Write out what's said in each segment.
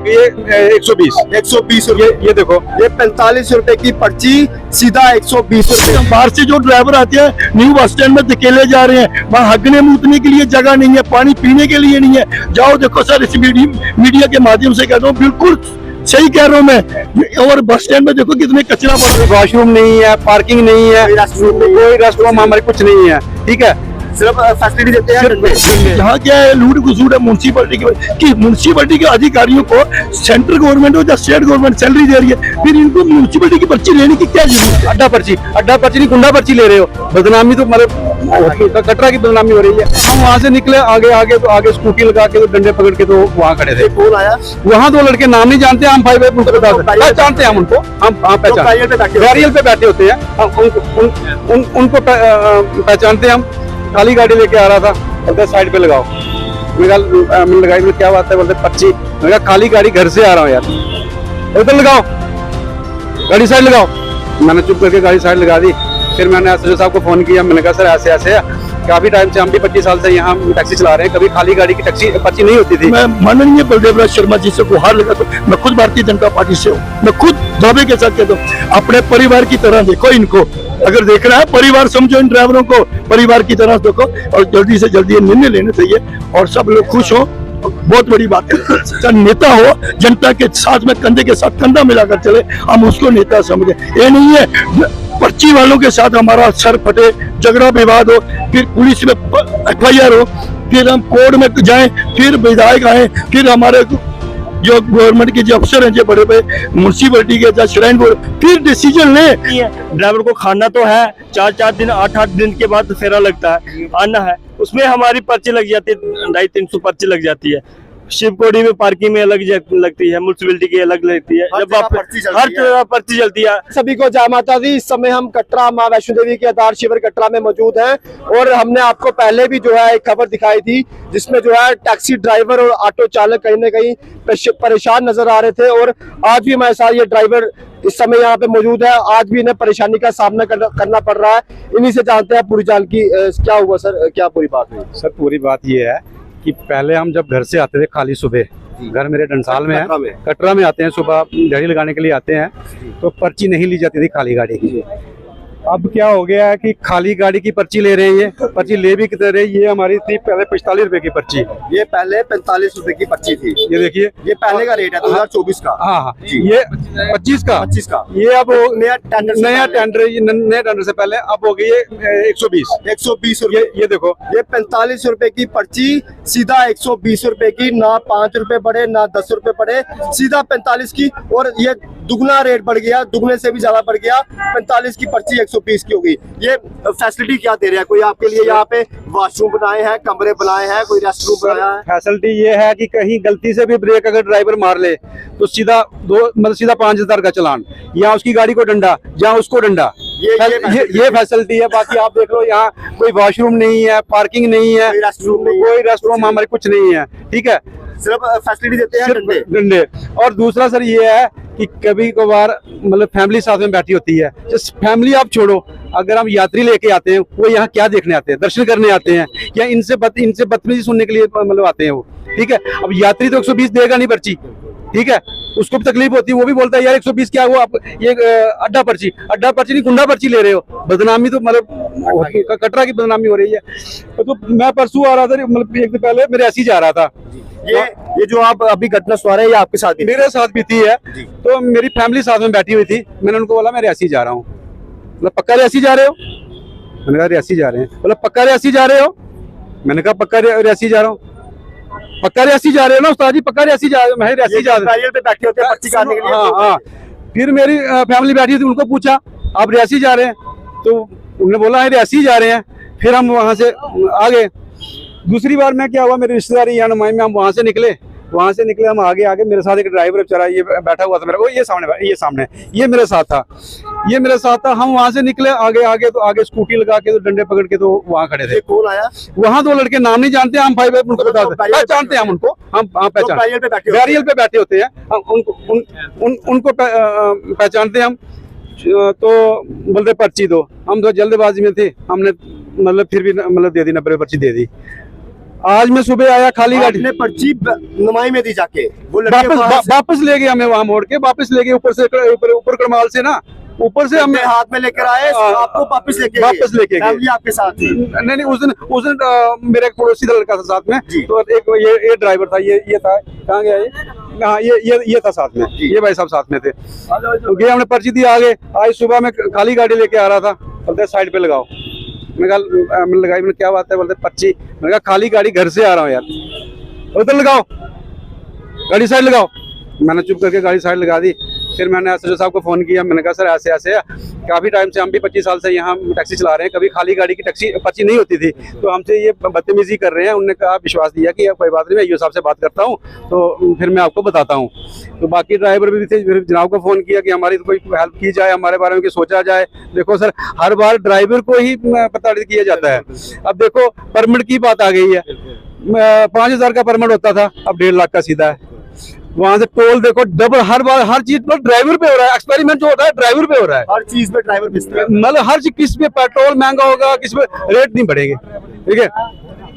होगी ये 120 ये देखो, ये 45 रुपए की पर्ची, सीधा 120 रुपए। बाहर से जो ड्राइवर आते हैं न्यू बस स्टैंड में धकेले जा रहे हैं, वहाँ हगने मूतने के लिए जगह नहीं है, पानी पीने के लिए नहीं है। जाओ देखो सर, इस मीडिया के माध्यम से कहता हूँ, बिल्कुल सही कह रहा हूँ मैं। और बस स्टैंड में देखो कितने कचरा पड़ रहा है, वॉशरूम नहीं है, पार्किंग नहीं है, कोई रेस्टोरेंट हमारे कुछ नहीं है, ठीक है। सिर्फ फैसिलिटी देते हैं। यहाँ क्या है, लूट घुसूट है म्यूनसिपैलिटी की म्यूनसिपैलिटी के अधिकारियों को सेंट्रल गवर्नमेंट हो या स्टेट गवर्नमेंट सैलरी दे रही है, फिर इनको म्यूनसिपैलिटी की पर्ची लेने की क्या जरूरत है? अड्डा पर्ची नहीं, गुंडा पर्ची ले रहे हो। बदनामी तो मतलब कटरा की बदनामी हो रही है। हम वहाँ से निकले आगे स्कूटी लगा के, तो डंडे पकड़ के तो वहाँ खड़े थे। कौन आया वहाँ दो लड़के, नाम नहीं जानते हम, भाई उनको पहचानते हैं हम उनको, हम बैरियल पे बैठे होते हैं, उनको पहचानते हैं हम। खाली गाड़ी लेके आ रहा था, बोलते साइड पे लगाओ। मैंने लगाई, में क्या बात है, बोलते पर्ची। मैंने कहा खाली गाड़ी, घर से आ रहा हूँ यार, उधर लगाओ गाड़ी, साइड लगाओ। मैंने चुप करके गाड़ी साइड लगा दी। फिर मैंने एसएचओ साहब को फोन किया, मैंने कहा सर ऐसे ऐसे है, काफी टाइम से, हम भी 25 साल से यहाँ टैक्सी चला रहे हैं, कभी खाली गाड़ी की टैक्सी पर्ची नहीं होती थी। मैं माननीय बलदेव राज शर्मा जी से गुहार लगाता हूँ, मैं खुद भारतीय जनता पार्टी से हूँ, मैं खुद दावे के साथ कहता हूँ, अपने परिवार की तरह देखो इनको। अगर देखना है परिवार समझो, इन ड्राइवरों को परिवार की तरह देखो, और जल्दी से जल्दी ये निर्णय लेने चाहिए और सब लोग खुश हो। बहुत बड़ी बात है, नेता हो, जनता के साथ में कंधे के साथ कंधा मिलाकर चले, हम उसको नेता समझे। ये नहीं है पर्ची वालों के साथ हमारा सर फटे, झगड़ा विवाद हो, फिर पुलिस में FIR हो, फिर हम कोर्ट में जाएं, फिर विधायक आए, फिर हमारे जो गवर्नमेंट के जो अफसर हैं, जो बड़े बड़े म्यूनसिपैलिटी के श्राइन बोर्ड, फिर डिसीजन ले। ड्राइवर को खाना तो है, 4-4 दिन 8-8 दिन के बाद फेरा लगता है, आना है, उसमें हमारी पर्ची लग जाती है, 250-300 पर्ची लग जाती है। शिवकोड़ी में पार्किंग में अलग लगती है, म्यूनसिपैलिटी की अलग लगती है, जब आप हर तरह पर्ची चलती है। सभी को जय माता दी। इस समय हम कटरा माँ वैष्णो देवी के आधार शिविर कटरा में मौजूद हैं, और हमने आपको पहले भी जो है एक खबर दिखाई थी, जिसमें जो है टैक्सी ड्राइवर और ऑटो चालक कहीं ना कहीं परेशान नजर आ रहे थे। और आज भी हमारे साथ ये ड्राइवर इस समय यहाँ पे मौजूद है, आज भी इन्हें परेशानी का सामना करना पड़ रहा है। इन्हीं से जानते हैं पूरी जान की क्या हुआ सर, क्या पूरी बात हुई? सर पूरी बात ये है कि पहले हम जब घर से आते थे, खाली सुबह, घर मेरे डंसाल में है, कटरा में आते हैं, सुबह दिहाड़ी लगाने के लिए आते हैं, तो पर्ची नहीं ली जाती थी खाली गाड़ी की। अब क्या हो गया है कि खाली गाड़ी की पर्ची ले रहे हैं, ये पर्ची ले भी कितने रहे। ये हमारी थी पहले 45 रुपए की पर्ची, ये पहले 45 रुपए की पर्ची थी। ये देखिए, ये पहले का रेट है 2024 का। हाँ, ये 25 का, ये अब नया टेंडर से पहले अब हो गई है 120 रुपए। ये देखो, ये 45 रुपए की पर्ची, सीधा 120 रुपए की, ना 5 रुपए बढ़े ना 10 रुपए बढ़े, सीधा 45 की। और ये दुगना रेट बढ़ गया, दुगने से भी ज्यादा बढ़ गया, 45 की पर्ची 120 की होगी। ये फैसिलिटी क्या दे रहा है? कोई आपके लिए यहाँ पे वॉशरूम बनाए हैं, कमरे बनाए हैं, कोई रेस्टरूम बनाया है? फैसिलिटी ये है कि कहीं गलती से भी ब्रेक अगर ड्राइवर मार ले तो सीधा 5,000 का चालान, या उसकी गाड़ी को डंडा, या उसको डंडा। ये फैसिलिटी है। बाकी आप देख लो, यहाँ कोई वॉशरूम नहीं है, पार्किंग नहीं है, कोई रेस्टरूम हमारे कुछ नहीं है, ठीक है। सिर्फ फैसिलिटी देते हैं डंडे। और दूसरा सर ये है कि कभी कभार मतलब फैमिली साथ में बैठी होती है, जिस फैमिली आप छोड़ो, अगर हम यात्री लेके आते हैं, वो यहाँ क्या देखने आते हैं? दर्शन करने आते हैं, या इनसे बदतमीजी सुनने के लिए मतलब आते हैं वो, ठीक है। अब यात्री तो 120 देगा नहीं पर्ची, ठीक है, उसको भी तकलीफ होती है, वो भी बोलता है यार 120 क्या वो, आप ये अड्डा पर्ची नहीं, गुंडा पर्ची ले रहे हो। बदनामी तो मतलब कटरा की बदनामी हो रही है। तो मैं परसों आ रहा था, मतलब एक दिन पहले मेरे ऐसी जा रहा था। ये जो आप अभी घटना सुना रहे हैं, ये आपके साथ मेरे साथ भी थी है, तो मेरी फैमिली साथ में बैठी हुई थी। मैंने उनको बोला मैं रियासी जा रहा हूँ। मतलब पक्का रियासी जा रहे हो? मैंने कहा रियासी जा रहे हैं। बोला पक्का रियासी जा रहे हो? मैंने कहा पक्का रियासी जा रहा हूँ। पक्का रियासी जा रहे हो ना उस्ताद जी? पक्का रियासी जा रहे हो? मैं रियासी जा रहा हूँ। पे बैठे होते हैं पर्ची काटने के लिए। हाँ। फिर मेरी फैमिली बैठी थी, उनको पूछा आप रियासी जा रहे हैं? तो उन्होंने बोला है रियासी जा रहे हैं। फिर हम वहाँ से आ गए। दूसरी बार मैं क्या हुआ, मेरे रिश्तेदारी यहाँ नुमाई में, हम वहाँ से निकले, हम आगे मेरे साथ एक ड्राइवर बेचारा ये बैठा हुआ था मेरा, वो ये सामने ये मेरे साथ था। हम वहाँ से निकले आगे तो आगे स्कूटी लगा के, तो डंडे पकड़ के तो वहाँ खड़े थे। कौन आया? वहाँ दो लड़के, नाम नहीं जानते हम, भाई उनको पहचानते हैं हम उनको, हम बैरियल पे बैठे होते हैं, उनको पहचानते हैं हम। तो बोलते पर्ची दो, हम तो जल्दबाजी में थे, हमने मतलब फिर भी मतलब दे दी, 90 पर्ची दे दी। आज मैं सुबह आया खाली गाड़ी, आपने पर्ची नुमाई में दी जाके, वो लड़के वहां से वापस ले गए हमें, वहां मोड़ के वापस ले गए, ऊपर करमाल से ना, ऊपर से हमें हाथ में लेकर आए, आपको वापस लेके गए। फैमिली आपके साथ थी? नहीं, उस दिन मेरा एक पड़ोसी था लड़का था साथ में, तो एक ये ड्राइवर था, ये था, कहाँ गया ये? हाँ, ये था साथ में, ये भाई साहब साथ में थे। तो गए, हमने पर्ची दी, आगे आज सुबह मैं खाली गाड़ी लेके आ रहा था, बोलते साइड पे लगाओ। मैंने लगाई, मैंने क्या बात है, बोलते पर्ची। मैंने कहा खाली गाड़ी घर से आ रहा हूँ यार, उधर लगाओ, गाड़ी साइड लगाओ। मैंने चुप करके गाड़ी साइड लगा दी। फिर मैंने एसएचओ साहब को फ़ोन किया, मैंने कहा सर ऐसे ऐसे है, काफ़ी टाइम से हम भी 25 साल से यहाँ टैक्सी चला रहे हैं, कभी खाली गाड़ी की टैक्सी पर्ची नहीं होती थी, तो हमसे ये बदतमीजी कर रहे हैं। उन्होंने कहा, विश्वास दिया कि कोई बात नहीं, मैं ईओ साहब से बात करता हूँ, तो फिर मैं आपको बताता हूँ। तो बाकी ड्राइवर भी थे, फिर जनाब को फ़ोन किया कि हमारी तो कोई हेल्प की जाए, हमारे बारे में कि सोचा जाए। देखो सर, हर बार ड्राइवर को ही प्रताड़ित किया जाता है। अब देखो परमिट की बात आ गई है, 5000 का परमिट होता था, अब 1.5 लाख का सीधा है। वहां से टोल देखो डबल, हर बार हर चीज पर ड्राइवर पे हो रहा है, एक्सपेरिमेंट जो होता है ड्राइवर पे हो रहा है, हर चीज पे ड्राइवर पिसता है। मतलब हर चीज, किस पे पेट्रोल महंगा होगा, किस पे रेट नहीं बढ़ेंगे, ठीक है,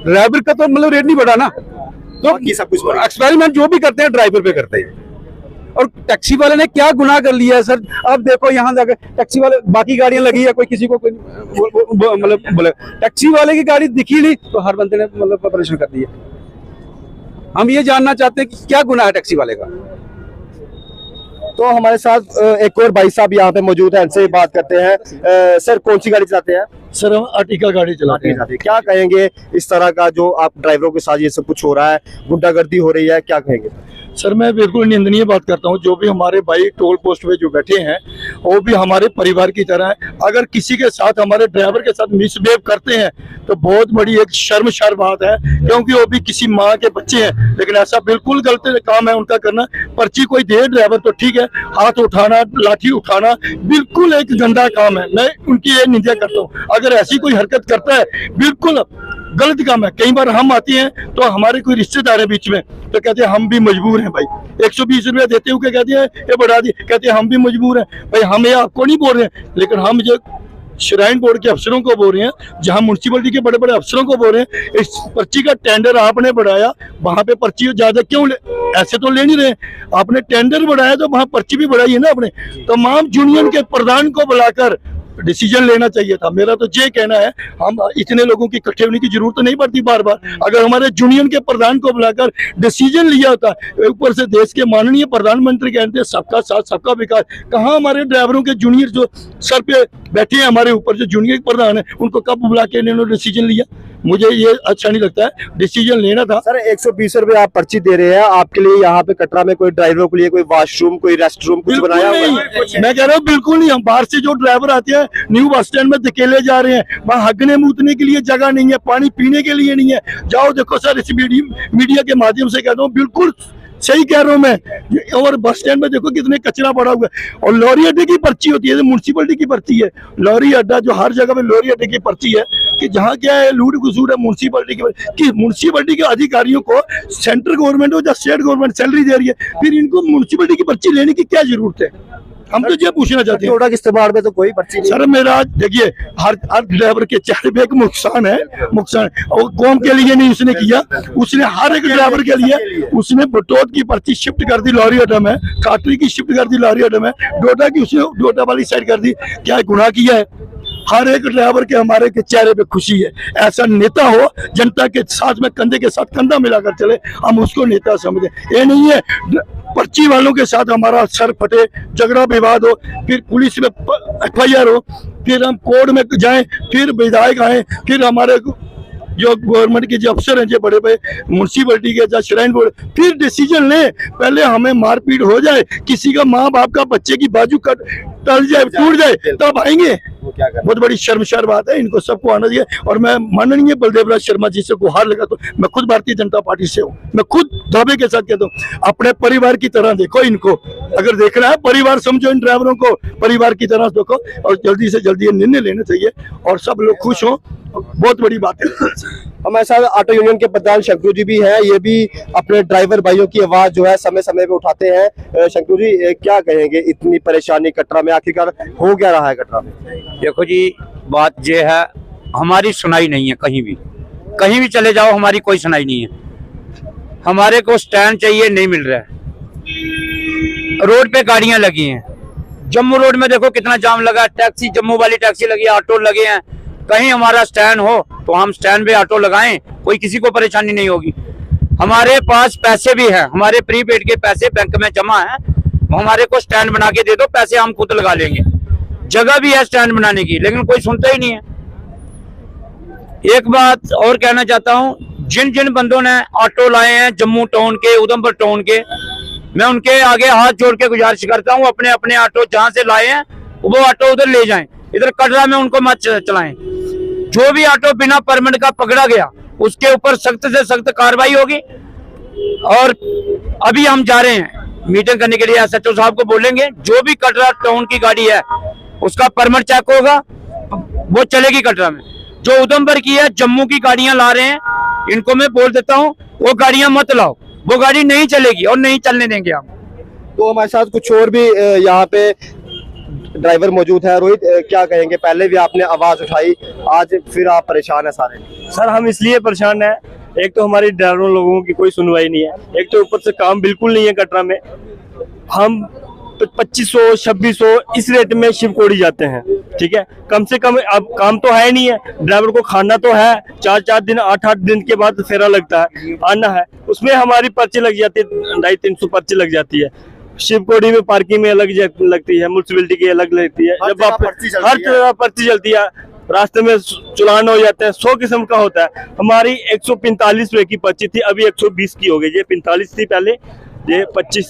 ड्राइवर का तो मतलब रेट नहीं बढ़ा ना, तो सब कुछ एक्सपेरिमेंट जो भी करते हैं ड्राइवर पे करते हैं। और टैक्सी वाले ने क्या गुनाह कर लिया है सर? अब देखो यहाँ जाकर टैक्सी वाले, बाकी गाड़ियां लगी है, कोई किसी को मतलब बोले टैक्सी वाले की गाड़ी दिखी नहीं तो हर बंदे ने मतलब परेशान कर दिया। हम ये जानना चाहते हैं कि क्या गुनाह है टैक्सी वाले का। तो हमारे साथ एक और भाई साहब यहाँ पे मौजूद है, इनसे बात करते हैं। सर कौन सी गाड़ी चलाते हैं? सर हम अर्टिगा गाड़ी चलाते हैं। क्या कहेंगे इस तरह का जो आप ड्राइवरों के साथ ये सब कुछ हो रहा है, गुंडागर्दी हो रही है, क्या कहेंगे? सर मैं बिल्कुल निंदनीय बात करता हूं। जो भी हमारे भाई टोल पोस्ट पे जो बैठे हैं वो भी हमारे परिवार की तरह है। अगर किसी के साथ, हमारे ड्राइवर के साथ मिसबिहेव करते हैं तो बहुत बड़ी एक शर्मसार बात है, क्योंकि वो भी किसी माँ के बच्चे हैं। लेकिन ऐसा बिल्कुल गलत काम है उनका करना। पर्ची कोई दे ड्राइवर तो ठीक है, हाथ उठाना, लाठी उठाना बिल्कुल एक गंदा काम है। मैं उनकी ये निंदा करता हूँ। अगर ऐसी कोई हरकत करता है बिल्कुल गलत काम है। कई बार हम आते हैं तो हमारे कोई रिश्तेदार है बीच में, तो कहते हैं हम भी मजबूर हैं भाई, 120 रुपया देते हुए कहते हैं ये बढ़ा दिए, कहते हैं हम भी मजबूर हैं भाई। हम ये आपको नहीं बोल रहे हैं, लेकिन हम जो श्राइन बोर्ड के अफसरों को बोल रहे हैं, जहां म्युनिसिपैलिटी के बड़े बड़े अफसरों को बोल रहे हैं, इस पर्ची का टेंडर आपने बढ़ाया, वहां पे पर्ची ज्यादा क्यों ऐसे तो ले नहीं रहे। आपने टेंडर बढ़ाया तो वहां पर्ची भी बढ़ाई है ना आपने। तमाम यूनियन के प्रधान को बुलाकर डिसीजन लेना चाहिए था। मेरा तो ये कहना है, हम इतने लोगों की इकट्ठे होने की जरूरत नहीं पड़ती बार बार। अगर हमारे यूनियन के प्रधान को बुलाकर डिसीजन लिया होता, ऊपर से देश के माननीय प्रधानमंत्री कहते हैं सबका साथ सबका विकास, कहाँ हमारे ड्राइवरों के जूनियर जो सर पे बैठे हैं हमारे ऊपर, जो जूनियर प्रधान है, उनको कब बुला के इन्होंने डिसीजन लिया? मुझे ये अच्छा नहीं लगता है। डिसीजन लेना था। सर 120 रुपए आप पर्ची दे रहे हैं, आपके लिए यहाँ पे कटरा में कोई ड्राइवरों के लिए कोई वॉशरूम, कोई रेस्ट रूम कुछ बनाया हुआ है? मैं कह रहा हूँ बिल्कुल नहीं। हम बाहर से जो ड्राइवर आते हैं न्यू बस स्टैंड में धकेले जा रहे हैं, वहाँ हगने मूतने के लिए जगह नहीं है, पानी पीने के लिए नहीं है। जाओ देखो सर, इस मीडिया के माध्यम से कहता हूँ, बिल्कुल सही कह रहा हूँ मैं। और बस स्टैंड में देखो कितने कचरा पड़ा हुआ है। और लॉरी अड्डे की पर्ची होती है, म्युनिसिपैलिटी की पर्ची है। लॉरी अड्डा जो हर जगह में लॉरी अड्डे की पर्ची है, कि जहाँ क्या है लूट घुसूट है म्युनिसिपैलिटी की म्युनिसिपैलिटी के अधिकारियों को सेंट्रल गवर्नमेंट हो या स्टेट गवर्नमेंट सैलरी दे रही है, फिर इनको म्युनिसिपैलिटी की पर्ची लेने की क्या जरूरत है? हम तो ये पूछना चाहते हैं। के इस्तेमाल में तो कोई पर्ची नहीं। सर मेरा देखिए, हर ड्राइवर के चेहरे पे एक नुकसान है, नुकसान। और कौम के लिए नहीं उसने किया, उसने हर एक ड्राइवर के लिए उसने बटोत की पर्ची शिफ्ट कर दी लॉरी अड्डा में, काटरी की शिफ्ट कर दी लॉरी अड्डा में, डोडा की उसने डोडा वाली साइड कर दी। क्या गुनाह किया है? हर एक ड्राइवर के हमारे के चेहरे पे खुशी है। ऐसा नेता हो जनता के साथ में कंधे के साथ कंधा मिलाकर चले, हम उसको नेता समझे। ये नहीं है पर्ची वालों के साथ हमारा सर फटे, झगड़ा विवाद हो, फिर पुलिस में FIR हो, फिर हम कोर्ट में जाएं, फिर विधायक आए, फिर हमारे जो गवर्नमेंट के जो अफसर हैं, जो बड़े बड़े म्युनिसिपैलिटी के या श्राइन बोर्ड, फिर डिसीजन ले। पहले हमें मारपीट हो जाए, किसी का माँ बाप का बच्चे की बाजू कट टल जाए, टूट जाए, तब आएंगे। बहुत बड़ी शर्मसार बात है, इनको सबको आना चाहिए। और मैं माननीय बलदेव राज शर्मा जी से गुहार लगाता हूँ। मैं खुद भारतीय जनता पार्टी से हूँ, मैं खुद दावे के साथ कहता हूँ, अपने परिवार की तरह देखो इनको। अगर देखना है परिवार समझो, इन ड्राइवरों को परिवार की तरह देखो, और जल्दी से जल्दी ये निर्णय लेना चाहिए और सब लोग खुश हों। बहुत बड़ी बात है। हमारे साथ ऑटो यूनियन के प्रधान शंकरू जी भी हैं, ये भी अपने ड्राइवर भाइयों की आवाज जो है समय समय पे उठाते हैं। शंकरू जी क्या कहेंगे, इतनी परेशानी कटरा में आखिरकार हो क्या रहा है कटरा में? देखो जी, बात ये है, हमारी सुनाई नहीं है कहीं भी। कहीं भी चले जाओ हमारी कोई सुनाई नहीं है। हमारे को स्टैंड चाहिए, नहीं मिल रहा है। रोड पे गाड़ियां लगी हैं, जम्मू रोड में देखो कितना जाम लगा है, टैक्सी जम्मू वाली टैक्सी लगी है, ऑटो लगे हैं। कहीं हमारा स्टैंड हो तो हम स्टैंड पे ऑटो लगाएं, कोई किसी को परेशानी नहीं होगी। हमारे पास पैसे भी हैं, हमारे प्रीपेड के पैसे बैंक में जमा है, हमारे को स्टैंड बना के दे दो, पैसे हम खुद लगा लेंगे। जगह भी है स्टैंड बनाने की, लेकिन कोई सुनता ही नहीं है। एक बात और कहना चाहता हूँ, जिन जिन बंदों ने ऑटो लाए हैं जम्मू टाउन के, उधमपुर टाउन के, मैं उनके आगे हाथ जोड़ के गुजारिश करता हूँ, अपने अपने ऑटो जहां से लाए हैं वो ऑटो उधर ले जाएं, इधर कटरा में उनको मत चलाएं। जो भी ऑटो बिना परमिट का पकड़ा गया उसके ऊपर सख्त से सख्त कार्रवाई होगी। और अभी हम जा रहे हैं मीटिंग करने के लिए, एसएचओ साहब को बोलेंगे जो भी कटरा टाउन की गाड़ी है उसका परमिट चेक होगा, वो चलेगी कटरा में। जो उधमपुर की है, जम्मू की गाड़ियां ला रहे हैं, इनको मैं बोल देता हूँ वो गाड़ियां मत लाओ, वो गाड़ी नहीं चलेगी और नहीं चलने देंगे हम। तो हमारे साथ कुछ और भी यहाँ पे ड्राइवर मौजूद है। रोहित, क्या कहेंगे? पहले भी आपने आवाज उठाई, आज फिर आप परेशान है सारे। सर हम इसलिए परेशान है, एक तो हमारी ड्राइवरों लोगों की कोई सुनवाई नहीं है, एक तो ऊपर से काम बिल्कुल नहीं है कटरा में। हम 2500 2600 इस रेट में शिवकोड़ी जाते हैं, ठीक है। कम से कम अब काम तो है नहीं है, ड्राइवर को खाना तो है, 4-4 दिन 8-8 दिन के बाद फेरा लगता है, आना है, उसमें हमारी पर्ची लग जाती है, 250-300 पर्ची लग जाती है। शिवकोड़ी में पार्किंग में अलग लगती है, म्युनिसिपैलिटी की अलग लगती है, जब आप हर जगह पर्ची चलती है, रास्ते में चलान हो जाते हैं, 100 किस्म का होता है। हमारी 145 रुपए की पर्ची थी, अभी 120 की हो गई। ये 45 थी पहले, ये 45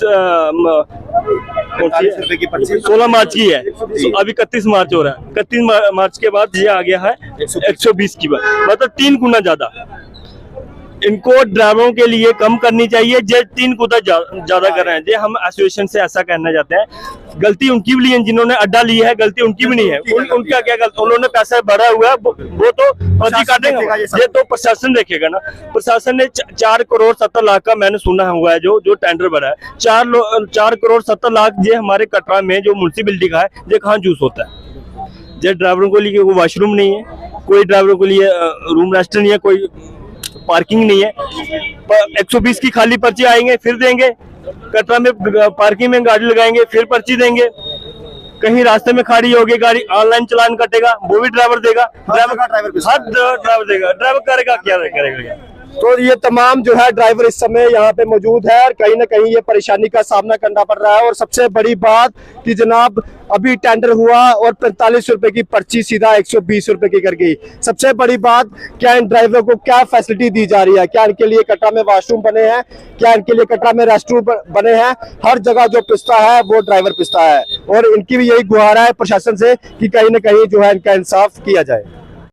की पर्ची 16 मार्च की है, अभी 31 मार्च हो रहा है। 31 मार्च के बाद ये आ गया है 120 की बात, मतलब 3 गुना ज्यादा। इनको ड्राइवरों के लिए कम करनी चाहिए, जे 3 गुना ज्यादा कर रहे हैं। जे हम एसोसिएशन से ऐसा कहना चाहते हैं, गलती उनकी भी नहीं है, जिन्होंने अड्डा लिया है गलती उनकी भी नहीं है। उनका क्या गलती, उन्होंने पैसा भरा हुआ है, वो तो पर्ची काटेंगे, ये तो प्रशासन देखेगा ना। प्रशासन ने 4 करोड़ 70 लाख का मैंने सुना हुआ है जो टेंडर भरा है, 4 करोड़ 70 लाख ये हमारे कटरा में जो म्युनिसिपैलिटी का है, ये कहाँ जूस होता है। ये ड्राइवरों को लिए कोई वॉशरूम नहीं है, कोई ड्राइवरों के लिए रूम रेस्ट नहीं है, कोई पार्किंग नहीं है। 120 की खाली पर्ची आएंगे फिर देंगे, कटरा में पार्किंग में गाड़ी लगाएंगे फिर पर्ची देंगे, कहीं रास्ते में खड़ी होगी गाड़ी, ऑनलाइन चलान कटेगा, वो भी ड्राइवर देगा, ड्राइवर देगा, ड्राइवर करेगा क्या करेगा। तो ये तमाम जो है ड्राइवर इस समय यहाँ पे मौजूद है और कहीं ना कहीं ये परेशानी का सामना करना पड़ रहा है। और सबसे बड़ी बात कि जनाब अभी टेंडर हुआ और 45 रुपए की पर्ची सीधा 120 रुपए की कर गई। सबसे बड़ी बात, क्या इन ड्राइवरों को क्या फैसिलिटी दी जा रही है? क्या इनके लिए कटरा में वॉशरूम बने हैं? क्या इनके लिए कटरा में रेस्टरूम बने हैं? हर जगह जो पिसता है वो ड्राइवर पिसता है और इनकी भी यही गुहार है प्रशासन से कि कहीं ना कहीं जो है इनका इंसाफ किया जाए।